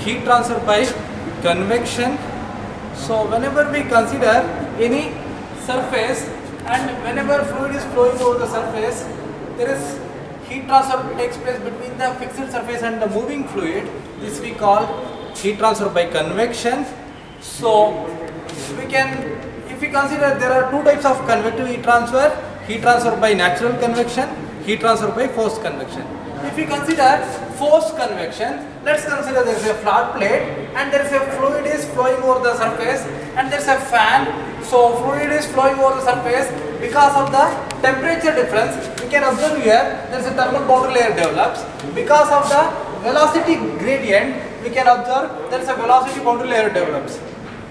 heat transfer by convection. So whenever we consider any surface and whenever fluid is flowing over the surface, there is heat transfer takes place between the fixed surface and the moving fluid. This we call heat transfer by convection. So we can, if we consider, there are two types of convective heat transfer by natural convection, heat transfer by forced convection. If we consider forced convection, let's consider there is a flat plate and there is a fluid is flowing over the surface and there is a fan. So fluid is flowing over the surface. Because of the temperature difference, we can observe here there is a thermal boundary layer develops. Because of the velocity gradient, we can observe there is a velocity boundary layer develops.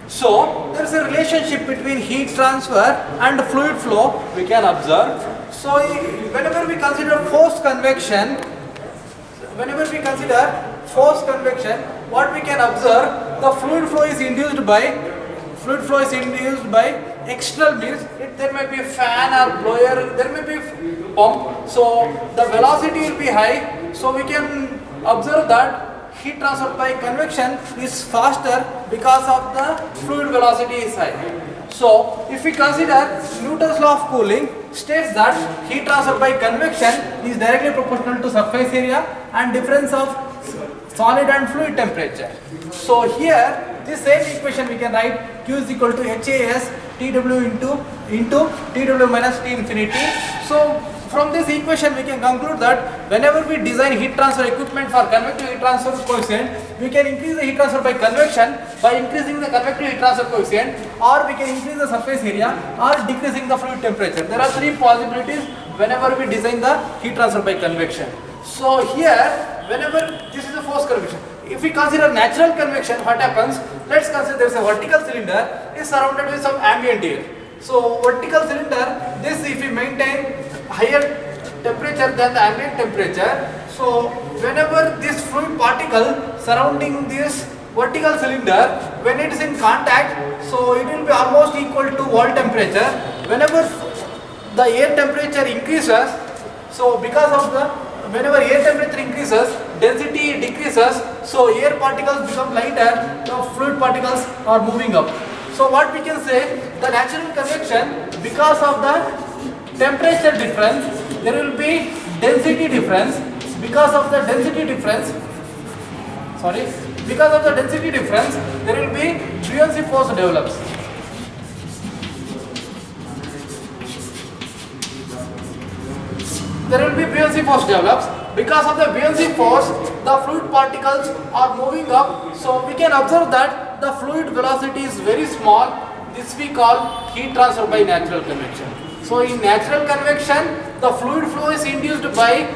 So there is a relationship between heat transfer and fluid flow we can observe. So whenever we consider forced convection, what we can observe, the fluid flow is induced by external means. There may be a fan or blower, there may be a pump. So the velocity will be high. So we can observe that heat transfer by convection is faster because of the fluid velocity is high. So if we consider Newton's law of cooling states that heat transfer by convection is directly proportional to surface area and difference of solid and fluid temperature. So here this same equation we can write Q is equal to HAS TW into TW minus T infinity. So from this equation we can conclude that whenever we design heat transfer equipment for convective heat transfer coefficient, we can increase the heat transfer by convection by increasing the convective heat transfer coefficient, or we can increase the surface area or decreasing the fluid temperature. There are three possibilities whenever we design the heat transfer by convection. So here, whenever this is a forced convection, if we consider natural convection, what happens? Let's consider there is a vertical cylinder is surrounded with some ambient air. So vertical cylinder, this if we maintain higher temperature than the ambient temperature, so whenever this fluid particle surrounding this vertical cylinder, when it is in contact, so it will be almost equal to wall temperature. Whenever the air temperature increases, so because of the, whenever air temperature increases, density decreases, so air particles become lighter, the fluid particles are moving up. So what we can say, the natural convection, because of the temperature difference, there will be density difference. Because of the density difference, there will be buoyancy force develops. Because of the buoyancy force, the fluid particles are moving up. So we can observe that the fluid velocity is very small. This we call heat transfer by natural convection. So in natural convection, the fluid flow is induced by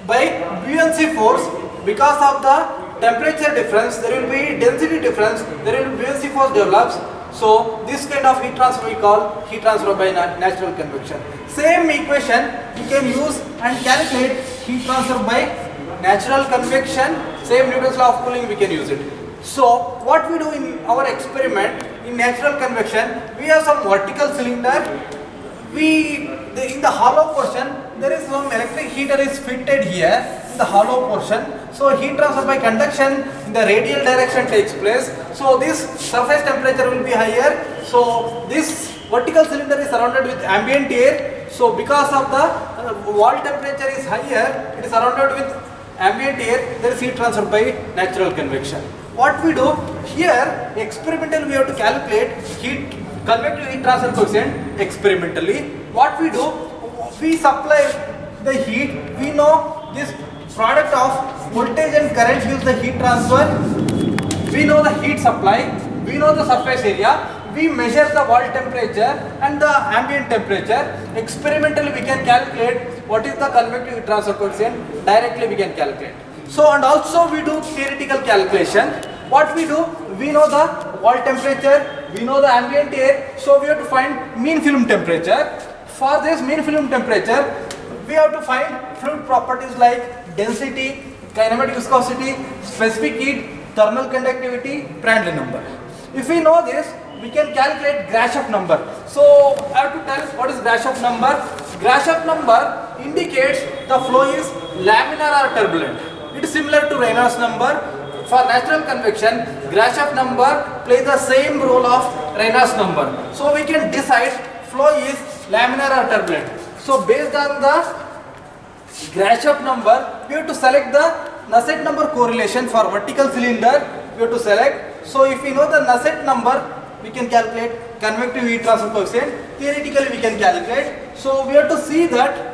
buoyancy force. Because of the temperature difference, there will be density difference, there will be buoyancy force develops. So this kind of heat transfer we call heat transfer by natural convection. Same equation we can use and calculate heat transfer by natural convection. Same Newton's law of cooling we can use it. So what we do in our experiment in natural convection, we have some vertical cylinder. In the hollow portion there is some electric heater is fitted here in the hollow portion. So heat transfer by conduction in the radial direction takes place. So this surface temperature will be higher. So this vertical cylinder is surrounded with ambient air. So because of the wall temperature is higher, it is surrounded with ambient air, there is heat transfer by natural convection. What we do here, experimentally we have to calculate convective heat transfer coefficient experimentally. What we do, we supply the heat, we know this product of voltage and current gives the heat transfer, we know the heat supply, we know the surface area, we measure the wall temperature and the ambient temperature. Experimentally we can calculate what is the convective heat transfer coefficient, directly we can calculate. So and also we do theoretical calculation. What we do, we know the wall temperature, we know the ambient air, so we have to find mean film temperature. For this mean film temperature, we have to find fluid properties like density, kinematic viscosity, specific heat, thermal conductivity, Prandtl number. If we know this, we can calculate Grashof number. So I have to tell what is Grashof number. Grashof number indicates the flow is laminar or turbulent. It is similar to Reynolds number. For natural convection, Grashof number plays the same role of Reynolds number. So we can decide flow is laminar or turbulent. So based on the Grashof number, we have to select the Nusselt number correlation for vertical cylinder. We have to select. So if we know the Nusselt number, we can calculate convective heat transfer coefficient. Theoretically we can calculate. So we have to see that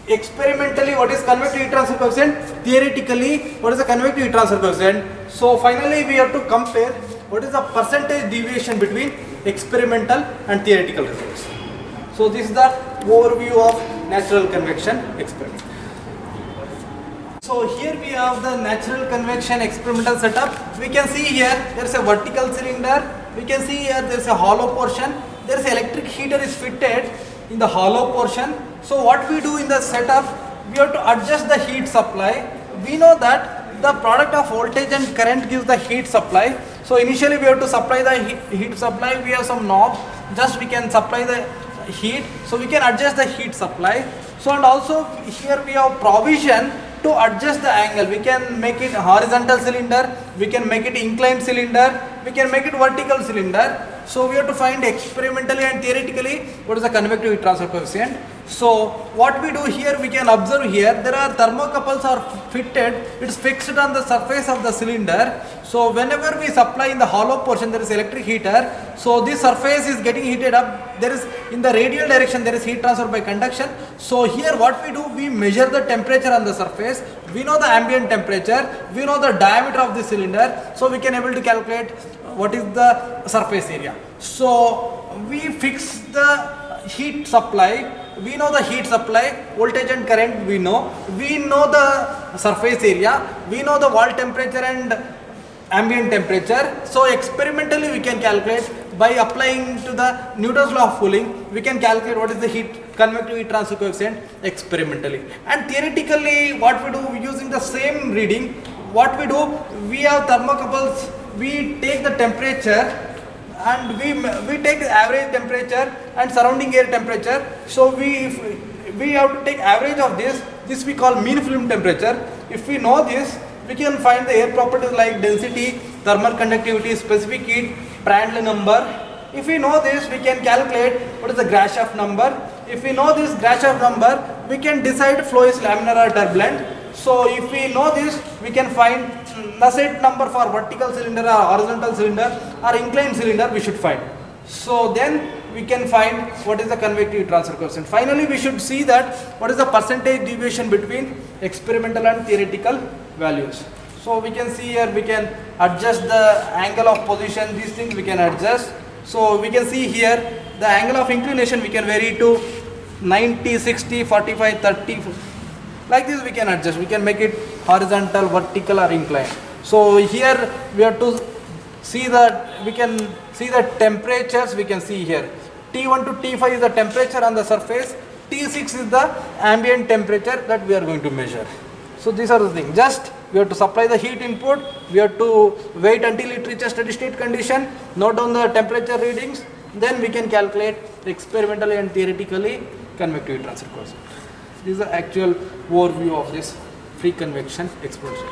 experimentally what is convective heat transfer coefficient, theoretically what is the convective heat transfer coefficient. So finally we have to compare what is the percentage deviation between experimental and theoretical results. So this is the overview of natural convection experiment. So here we have the natural convection experimental setup. We can see here there is a vertical cylinder. We can see here there is a hollow portion. There is electric heater is fitted in the hollow portion. So what we do in the setup, we have to adjust the heat supply. We know that the product of voltage and current gives the heat supply. So initially we have to supply the heat supply. We have some knob, just we can supply the heat. So we can adjust the heat supply. So and also here we have provision to adjust the angle. We can make it horizontal cylinder, we can make it inclined cylinder, we can make it vertical cylinder. So we have to find experimentally and theoretically what is the convective heat transfer coefficient. So what we do here, we can observe here there are thermocouples are fitted. It is fixed on the surface of the cylinder. So whenever we supply in the hollow portion, there is electric heater. So this surface is getting heated up. There is in the radial direction there is heat transfer by conduction. So here what we do, we measure the temperature on the surface. We know the ambient temperature. We know the diameter of the cylinder. So we can able to calculate what is the surface area. So we fix the heat supply. We know the heat supply, voltage and current we know the surface area, we know the wall temperature and ambient temperature. So experimentally we can calculate by applying to the Newton's law of cooling, we can calculate what is the convective heat transfer coefficient experimentally. And theoretically what we do, using the same reading, what we do, we have thermocouples, we take the temperature and we take the average temperature and surrounding air temperature. So we have to take average of this we call mean film temperature. If we know this, we can find the air properties like density, thermal conductivity, specific heat, Prandtl number. If we know this, we can calculate what is the Grashof number. If we know this Grashof number, we can decide flow is laminar or turbulent. So if we know this, we can find Nusselt number for vertical cylinder or horizontal cylinder or inclined cylinder we should find. So then we can find what is the convective heat transfer coefficient. Finally we should see that what is the percentage deviation between experimental and theoretical values. So we can see here, we can adjust the angle of position, these things we can adjust. So we can see here the angle of inclination we can vary to 90, 60, 45, 30. Like this we can adjust, we can make it horizontal, vertical or inclined. So here we have to see that, we can see the temperatures, we can see here. T1 to T5 is the temperature on the surface, T6 is the ambient temperature that we are going to measure. So these are the things, just we have to supply the heat input, we have to wait until it reaches steady state condition, note down the temperature readings, then we can calculate experimentally and theoretically convective heat transfer coefficient. This is the actual overview of this free convection experiment.